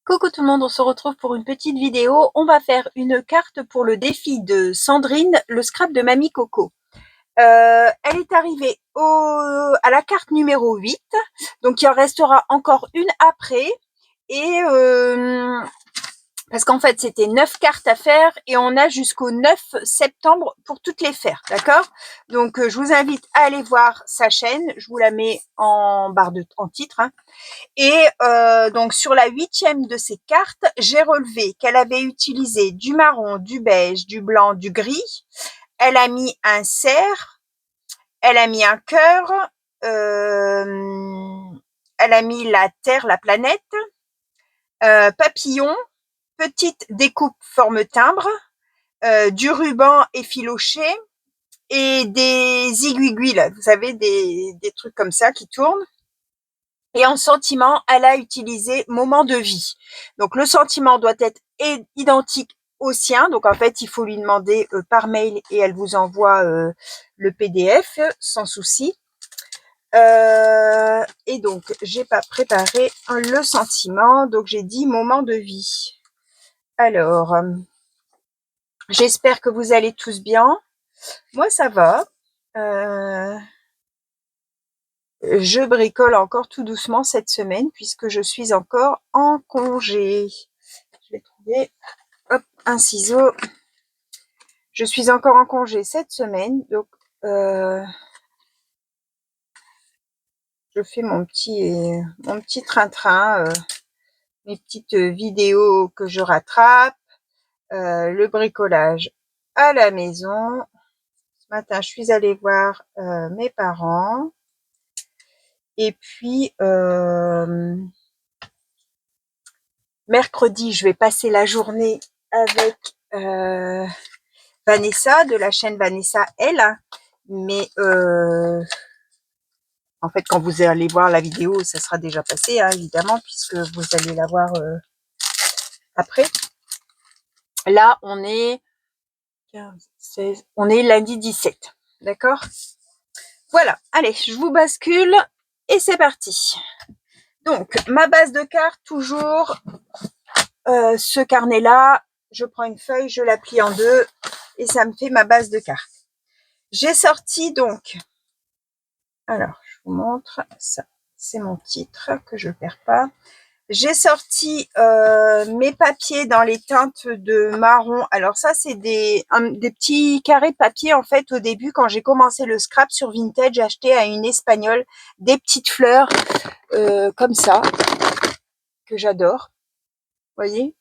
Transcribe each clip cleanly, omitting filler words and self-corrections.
Coucou tout le monde, on se retrouve pour une petite vidéo. On va faire une carte pour le défi de Sandrine, le scrap de Mamie Coco. Elle est arrivée à la carte numéro 8, donc il en restera encore une après. Et parce qu'en fait, c'était 9 cartes à faire et on a jusqu'au 9 septembre pour toutes les faire, d'accord? Donc, je vous invite à aller voir sa chaîne. Je vous la mets en en titre, hein. Et donc sur la 8e de ces cartes, j'ai relevé qu'elle avait utilisé du marron, du beige, du blanc, du gris. Elle a mis un cerf, elle a mis un cœur, elle a mis la Terre, la planète, papillon, petite découpe forme timbre, du ruban effiloché et des aiguilles, là, vous savez, des trucs comme ça qui tournent. Et en sentiment, elle a utilisé moment de vie. Donc le sentiment doit être identique au sien. Donc en fait, il faut lui demander par mail et elle vous envoie le PDF sans souci. Et donc, j'ai pas préparé le sentiment. Donc j'ai dit moment de vie. Alors, j'espère que vous allez tous bien. Moi, ça va. Je bricole encore tout doucement cette semaine puisque je suis encore en congé. Je vais trouver un ciseau. Je suis encore en congé cette semaine, donc je fais mon petit train-train, mes petites vidéos que je rattrape, le bricolage à la maison. Ce matin, je suis allée voir mes parents. Et puis, mercredi, je vais passer la journée avec Vanessa, de la chaîne Vanessa L. Mais en fait, quand vous allez voir la vidéo, ça sera déjà passé, hein, évidemment, puisque vous allez la voir après. Là, on est 15, 16, on est lundi 17. D'accord? Voilà, allez, je vous bascule et c'est parti. Donc, ma base de cartes, toujours ce carnet-là. Je prends une feuille, je la plie en deux et ça me fait ma base de cartes. J'ai sorti donc, alors je vous montre, ça c'est mon titre que je ne perds pas. J'ai sorti mes papiers dans les teintes de marron. Alors ça, c'est des petits carrés de papier. En fait, au début, quand j'ai commencé le scrap sur Vinted, j'ai acheté à une Espagnole des petites fleurs comme ça, que j'adore. Voyez.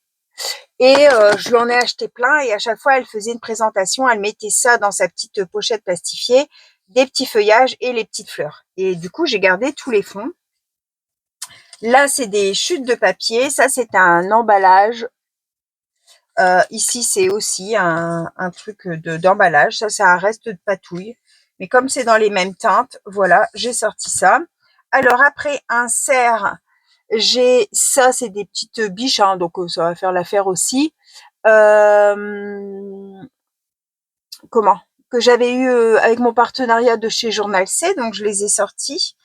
Et je lui en ai acheté plein et à chaque fois, elle faisait une présentation. Elle mettait ça dans sa petite pochette plastifiée, des petits feuillages et les petites fleurs. Et du coup, j'ai gardé tous les fonds. Là, c'est des chutes de papier. Ça, c'est un emballage. Ici, c'est aussi un truc d'emballage. Ça, c'est un reste de patouille. Mais comme c'est dans les mêmes teintes, voilà, j'ai sorti ça. Alors, après, un cerf, j'ai ça, c'est des petites biches, hein, donc ça va faire l'affaire aussi. Comment? Que j'avais eu avec mon partenariat de chez Journal C, donc je les ai sortis.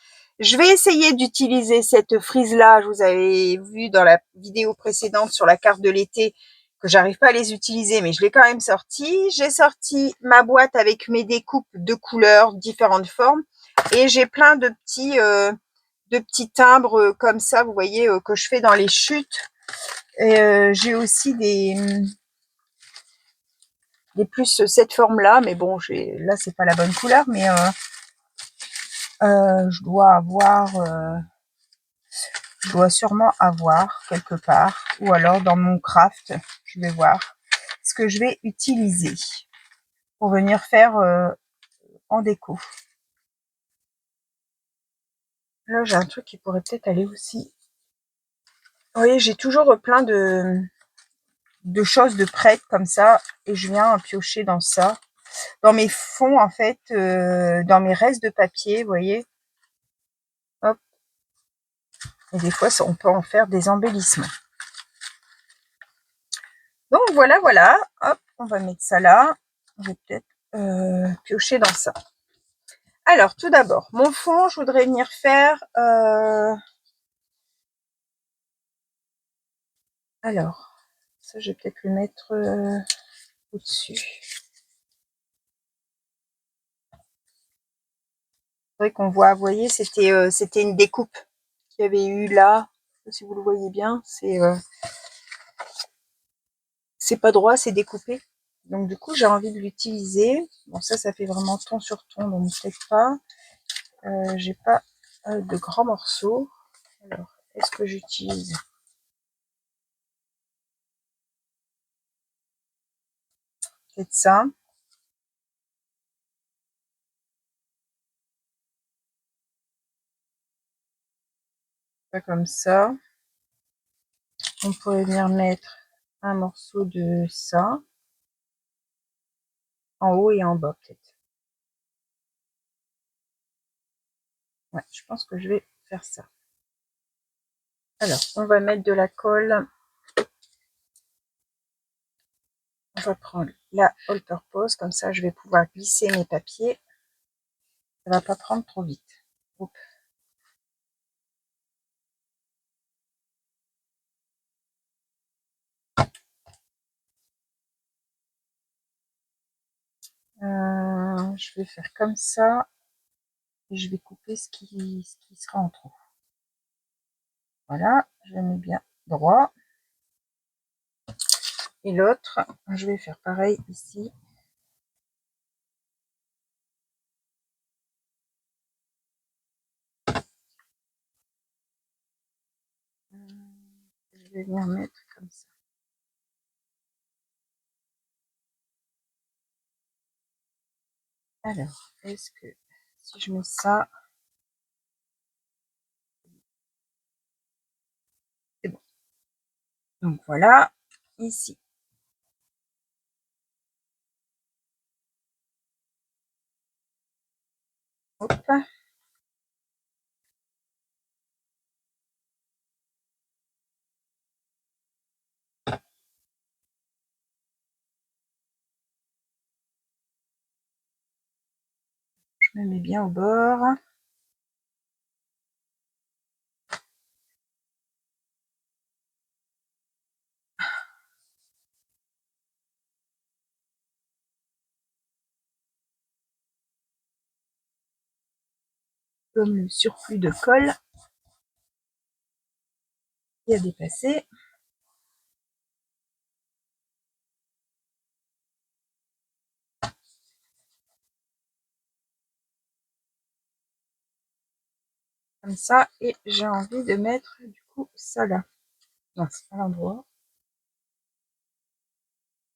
Je vais essayer d'utiliser cette frise-là, je vous avais vu dans la vidéo précédente sur la carte de l'été, que j'arrive pas à les utiliser, mais je l'ai quand même sorti. J'ai sorti ma boîte avec mes découpes de couleurs, différentes formes, et j'ai plein de petits timbres comme ça, vous voyez, que je fais dans les chutes. Et j'ai aussi des plus cette forme-là, mais bon, là, c'est pas la bonne couleur, mais je dois sûrement avoir quelque part, ou alors dans mon craft, je vais voir ce que je vais utiliser pour venir faire en déco. Là, j'ai un truc qui pourrait peut-être aller aussi. Vous voyez, j'ai toujours plein de choses de prêtes comme ça, et je viens piocher dans ça. Dans mes fonds, en fait, dans mes restes de papier, vous voyez. Hop. Et des fois, on peut en faire des embellissements. Donc, voilà. Hop, on va mettre ça là. Je vais peut-être piocher dans ça. Alors, tout d'abord, mon fond, je voudrais venir faire Alors, ça, je vais peut-être le mettre au-dessus. C'est vrai qu'on voit, vous voyez, c'était une découpe qu'il y avait eu là. Je sais pas si vous le voyez bien, c'est pas droit, c'est découpé. Donc du coup, j'ai envie de l'utiliser. Bon, ça fait vraiment ton sur ton, donc peut-être pas. J'ai pas de grands morceaux. Alors, est-ce que j'utilise peut-être ça? Pas comme ça. On pourrait venir mettre un morceau de ça en haut et en bas peut-être. Ouais, je pense que je vais faire ça. Alors, on va mettre de la colle. On va prendre la all purpose, comme ça je vais pouvoir glisser mes papiers. Ça va pas prendre trop vite. Oups. Je vais faire comme ça et je vais couper ce qui sera en trop. Voilà, je le mets bien droit. Et l'autre, je vais faire pareil ici. Je vais venir mettre comme ça. Alors, est-ce que si je mets ça, c'est bon. Donc voilà, ici. Hop. Je me mets bien au bord. Comme le surplus de colle qui a dépassé. Comme ça, et j'ai envie de mettre du coup ça là. Non, c'est pas l'endroit.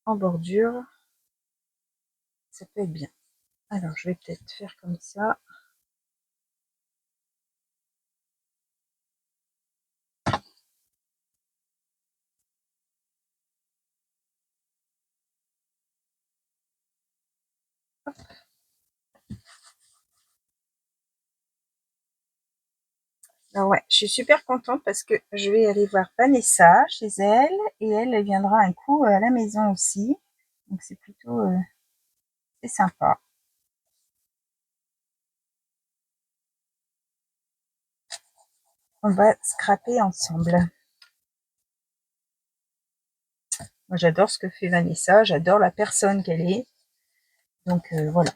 En bordure. Ça peut être bien. Alors, je vais peut-être faire comme ça. Hop. Alors ouais, je suis super contente parce que je vais aller voir Vanessa chez elle et elle viendra un coup à la maison aussi. Donc c'est plutôt c'est sympa. On va scraper ensemble. Moi j'adore ce que fait Vanessa, j'adore la personne qu'elle est. Donc voilà,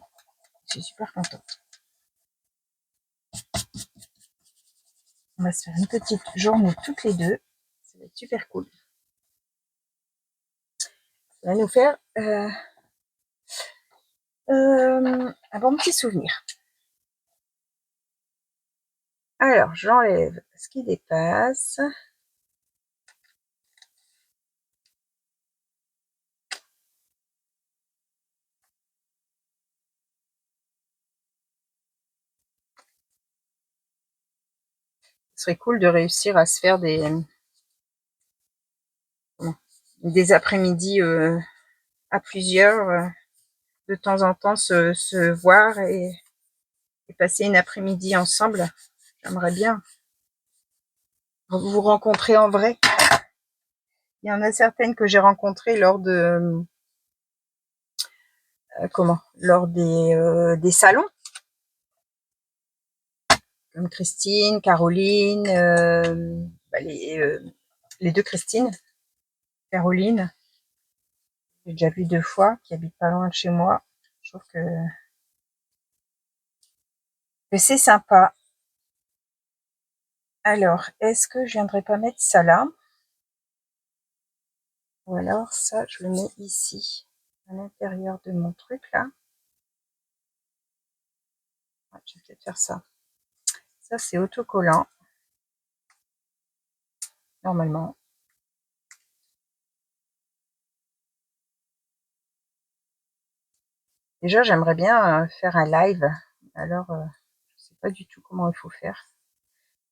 je suis super contente. On va se faire une petite journée toutes les deux. Ça va être super cool. Ça va nous faire un bon petit souvenir. Alors, j'enlève ce qui dépasse. Ce serait cool de réussir à se faire des après-midi à plusieurs, de temps en temps se voir et passer une après-midi ensemble. J'aimerais bien vous rencontrer en vrai. Il y en a certaines que j'ai rencontrées lors de lors des salons, comme Christine, Caroline, les deux Christine. Caroline, j'ai déjà vu 2 fois, qui habite pas loin de chez moi. Je trouve que c'est sympa. Alors, est-ce que je viendrai pas mettre ça là? Ou alors ça, je le mets ici, à l'intérieur de mon truc là. Ouais, je vais peut-être faire ça. Ça, c'est autocollant, normalement. Déjà, j'aimerais bien faire un live. Alors, je sais pas du tout comment il faut faire.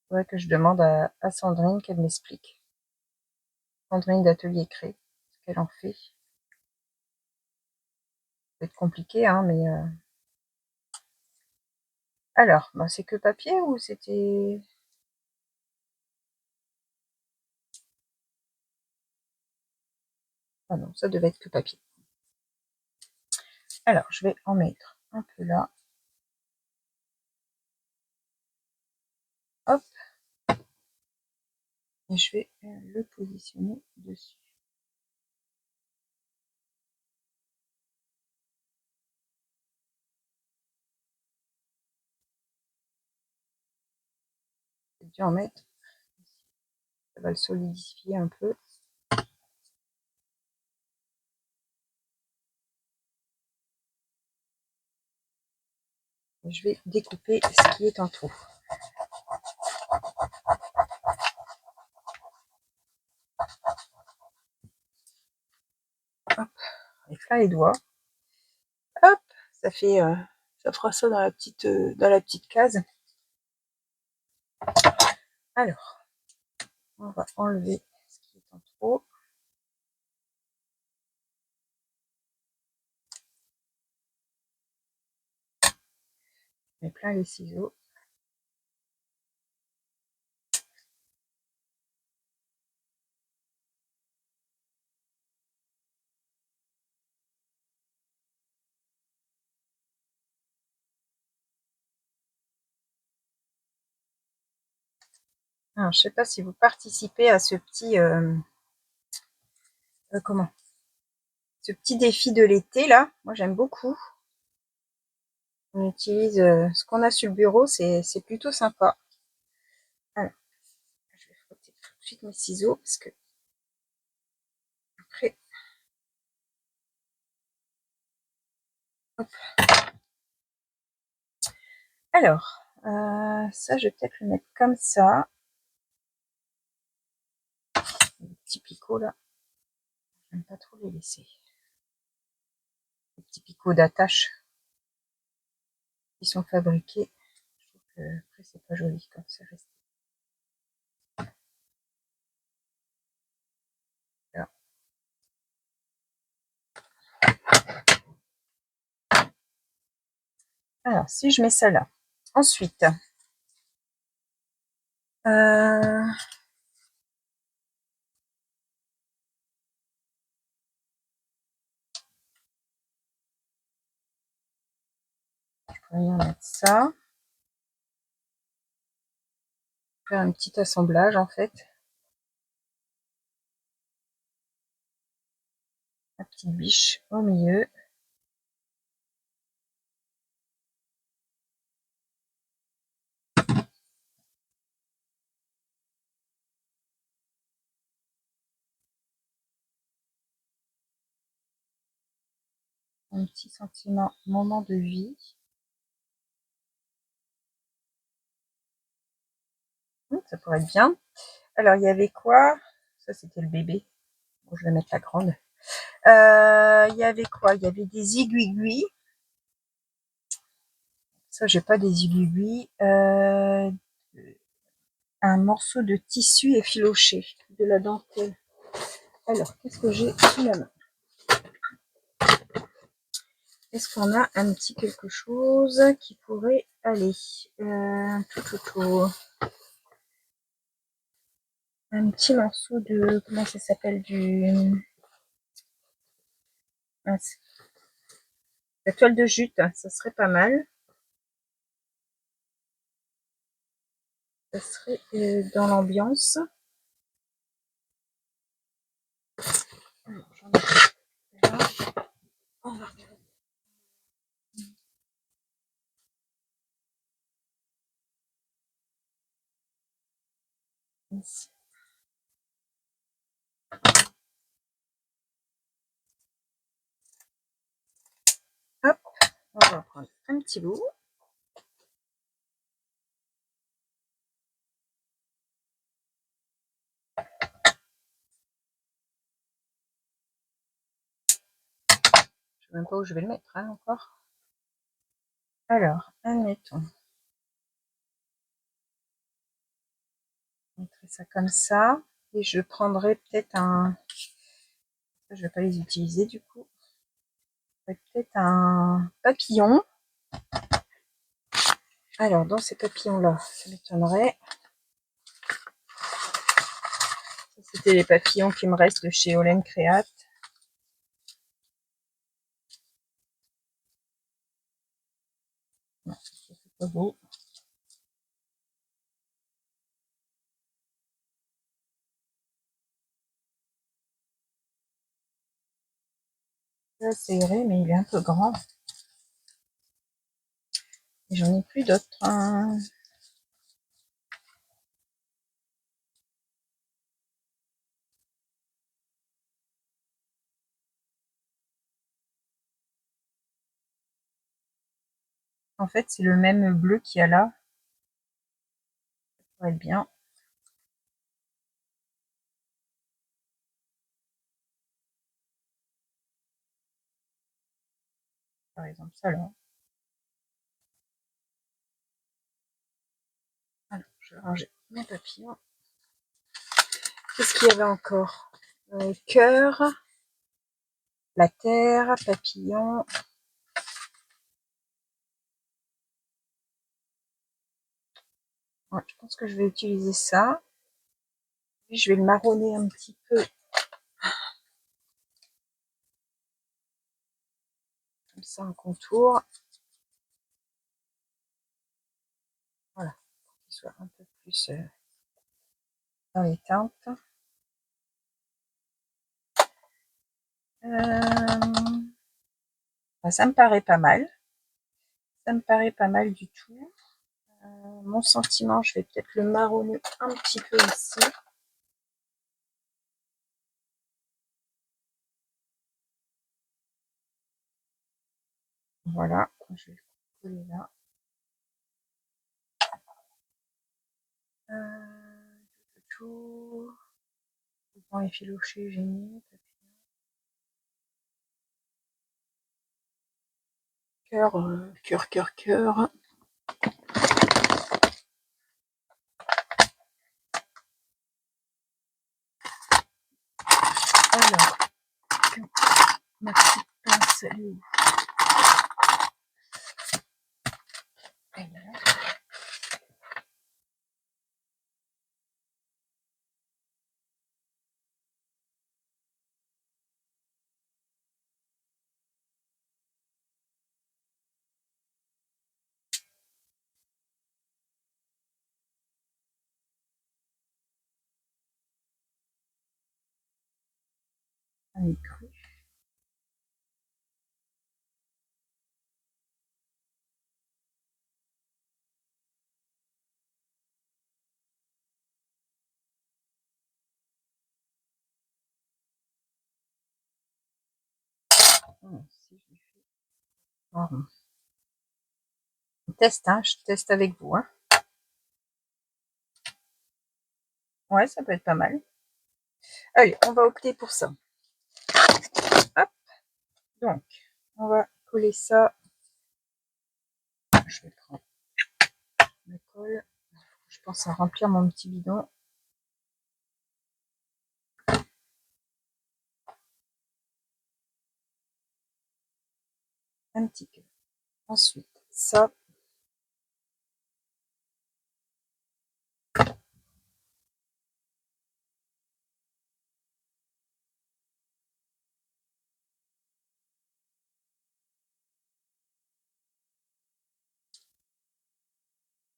Il faudrait que je demande à Sandrine qu'elle m'explique. Sandrine d'Atelier Cré, ce qu'elle en fait. Ça peut être compliqué, hein, mais... Alors, bah, c'est que papier ou c'était... Ah non, ça devait être que papier. Alors, je vais en mettre un peu là. Hop. Et je vais le positionner dessus. J'ai dû en mettre. Ça va le solidifier un peu. Et je vais découper ce qui est en trop. Hop, avec là les doigts. Hop, ça fait, ça fera ça dans la petite case. Alors, on va enlever ce qui est en trop. Je mets plein les ciseaux. Alors, je sais pas si vous participez à ce petit comment, ce petit défi de l'été là. Moi, j'aime beaucoup. On utilise ce qu'on a sur le bureau, c'est plutôt sympa. Alors, je vais frotter tout de suite mes ciseaux parce que après, hop. Alors, ça, je vais peut-être le mettre comme ça. Les petits picots là, j'aime pas trop les laisser. Les petits picots d'attache qui sont fabriqués. Je trouve que après c'est pas joli quand c'est resté. Là. Alors, si je mets ça là. Ensuite, je pourrais bien mettre ça. Faire un petit assemblage en fait. La petite biche au milieu. Un petit sentiment, moment de vie. Ça pourrait être bien. Alors, il y avait quoi? Ça, c'était le bébé. Bon, je vais mettre la grande. Il y avait quoi? Il y avait des aiguilles. Ça, j'ai pas des aiguilles. Un morceau de tissu effiloché, de la dentelle. Alors, qu'est-ce que j'ai sous la main? Est-ce qu'on a un petit quelque chose qui pourrait aller un petit morceau de... Comment ça s'appelle? La toile de jute, ça serait pas mal. Ça serait dans l'ambiance. Là, on va regarder. Ici. Hop, on va prendre un petit bout. Je ne sais même pas où je vais le mettre hein, encore. Alors, admettons. Je mettrai ça comme ça. Et je prendrai peut-être un... Je ne vais pas les utiliser du coup. Peut-être un papillon. Alors, dans ces papillons-là, ça m'étonnerait. C'était les papillons qui me restent de chez Olen Create. Non, c'est pas beau. Ça, c'est vrai, mais il est un peu grand. Et j'en ai plus d'autres. En fait, c'est le même bleu qu'il y a là. Ça pourrait être bien. Par exemple, ça là. Alors, je vais ranger mes papillons. Qu'est-ce qu'il y avait encore? Cœur, la terre, papillon. Ouais, je pense que je vais utiliser ça. Puis je vais le marronner un petit peu. Comme ça, en contour. Voilà. Pour qu'il soit un peu plus dans les teintes. Ça me paraît pas mal. Ça me paraît pas mal du tout. Mon sentiment, je vais peut-être le marronner un petit peu ici. Voilà, je vais le coller là. Tout. Le vent effiloché, j'ai mis. Cœur, cœur, cœur, cœur. Alors, ma petite pince, elle est où? Elle est là. Un écru. Si je fais... Pardon. On teste, hein, je teste avec vous. Hein. Ouais, ça peut être pas mal. Allez, on va opter pour ça. Hop. Donc, on va coller ça. Je vais prendre la colle. Je pense à remplir mon petit bidon. Un petit peu. Ensuite, ça.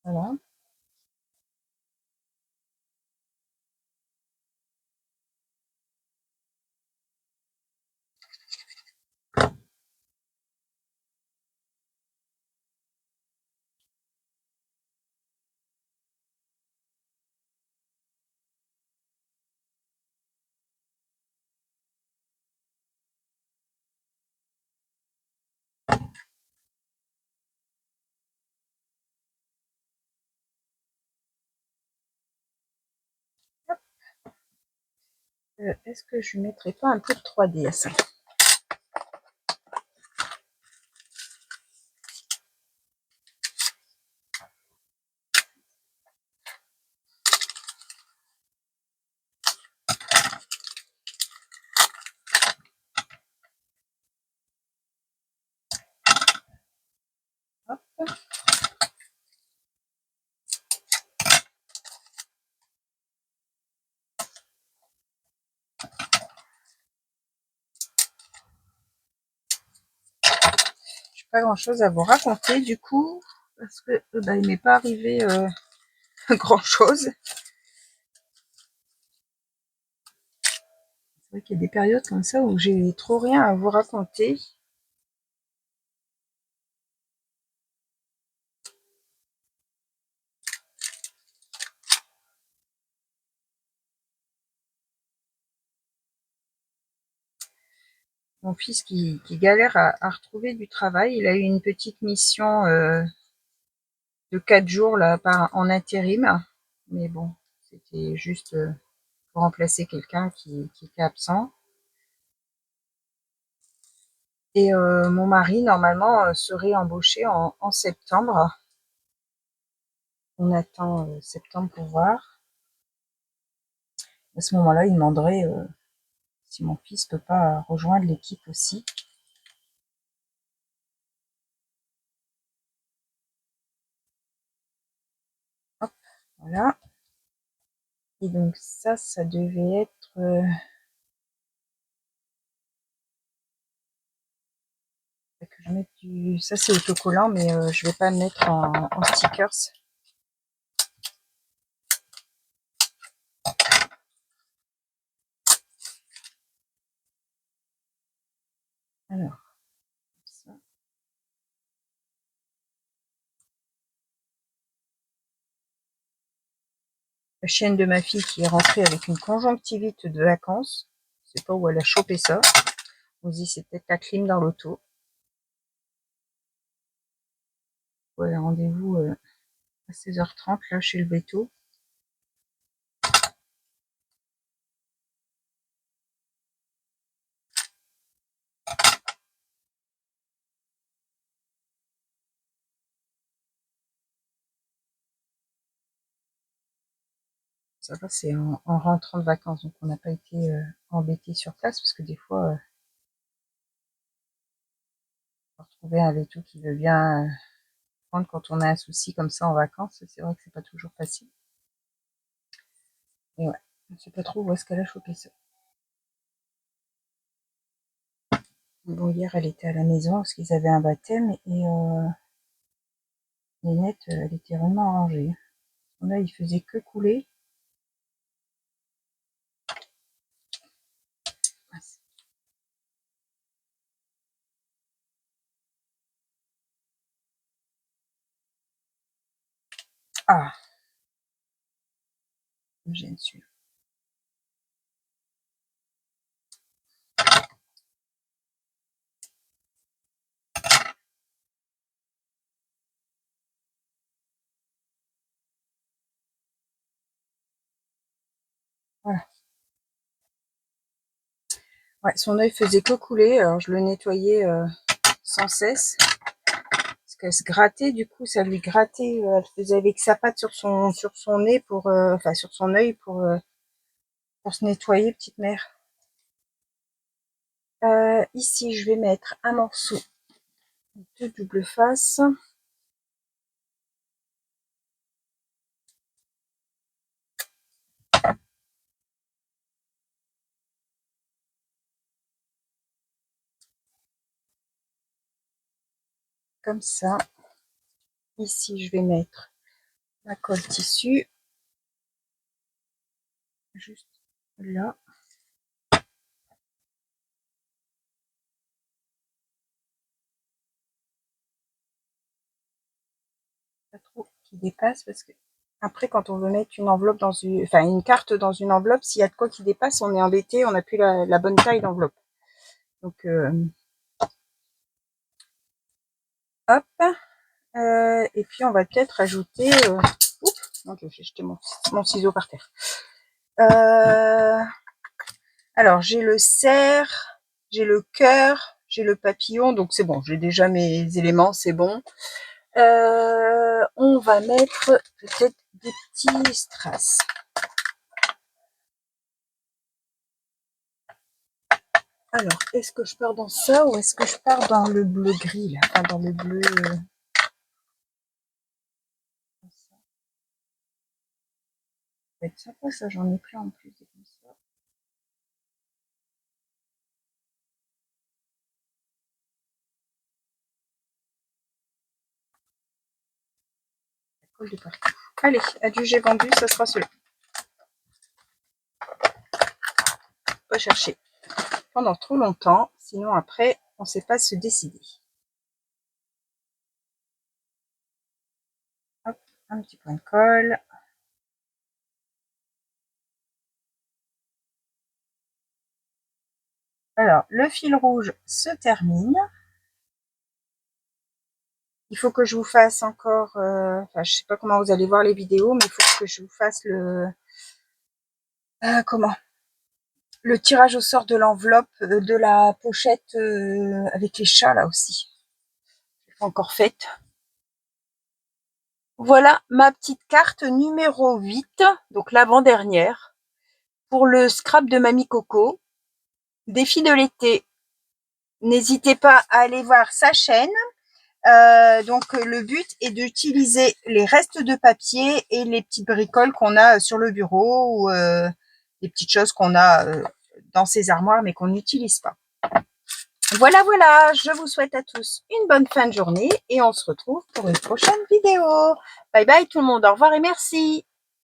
Voilà. Est-ce que je ne mettrais pas un peu de 3D à ça? Hop. Pas grand chose à vous raconter du coup, parce que bah, il m'est pas arrivé grand chose. C'est vrai qu'il y a des périodes comme ça où j'ai trop rien à vous raconter. Mon fils qui galère à retrouver du travail, il a eu une petite mission de 4 jours là en intérim, mais bon, c'était juste pour remplacer quelqu'un qui était absent. Et mon mari normalement serait embauché en septembre. On attend septembre pour voir. À ce moment-là, il demanderait si mon fils peut pas rejoindre l'équipe aussi. Hop, voilà. Et donc ça devait être que je mette du. Ça c'est autocollant, mais je vais pas le mettre en stickers. Alors, ça. La chienne de ma fille qui est rentrée avec une conjonctivite de vacances. Je sais pas où elle a chopé ça. On se dit c'est peut-être la clim dans l'auto. Ouais, rendez-vous à 16h30 là chez le veto. Ça va, c'est en rentrant de vacances, donc on n'a pas été embêté sur place parce que des fois, on retrouver un veto qui veut bien prendre quand on a un souci comme ça en vacances, c'est vrai que c'est pas toujours facile. Et ouais, je ne sais pas trop où est-ce qu'elle a chopé ça. Bon, hier, elle était à la maison parce qu'ils avaient un baptême et Nénette, elle était vraiment arrangée. Là, il faisait que couler. Ah, j'ai dessus. Voilà. Ouais, son œil faisait que couler, alors je le nettoyais sans cesse. Parce qu'elle se grattait, du coup, ça lui grattait. Elle faisait avec sa patte sur son nez enfin sur son œil pour se nettoyer, petite mère. Ici, je vais mettre un morceau de double face. Comme ça. Ici, je vais mettre la colle tissu. Juste là. Pas trop qui dépasse parce que après, quand on veut mettre une enveloppe enfin une carte dans une enveloppe, s'il y a de quoi qui dépasse, on est embêté, on n'a plus la bonne taille d'enveloppe. Donc, hop. Et puis, on va peut-être ajouter... Oups, non, j'ai jeté mon ciseau par terre. Alors, j'ai le cerf, j'ai le cœur, j'ai le papillon, donc c'est bon, j'ai déjà mes éléments, c'est bon. On va mettre peut-être des petits strass. Alors, est-ce que je pars dans ça ou est-ce que je pars dans le bleu gris là, enfin, dans le bleu ça va être sympa, ça, j'en ai plein en plus. Comme ça. Ça colle de partout. Allez, adieu, j'ai vendu, ça sera celui-là. Pas chercher pendant trop longtemps, sinon après, on ne sait pas se décider. Hop, un petit point de colle. Alors, le fil rouge se termine. Il faut que je vous fasse encore, enfin, je sais pas comment vous allez voir les vidéos, mais il faut que je vous fasse comment le tirage au sort de l'enveloppe, de la pochette avec les chats là aussi. Je l'ai pas encore faite. Voilà ma petite carte numéro 8, donc l'avant-dernière, pour le scrap de Mamie Coco. Défi de l'été. N'hésitez pas à aller voir sa chaîne. Donc le but est d'utiliser les restes de papier et les petites bricoles qu'on a sur le bureau ou les petites choses qu'on a dans ces armoires mais qu'on n'utilise pas. Voilà, voilà, je vous souhaite à tous une bonne fin de journée et on se retrouve pour une prochaine vidéo. Bye bye tout le monde, au revoir et merci.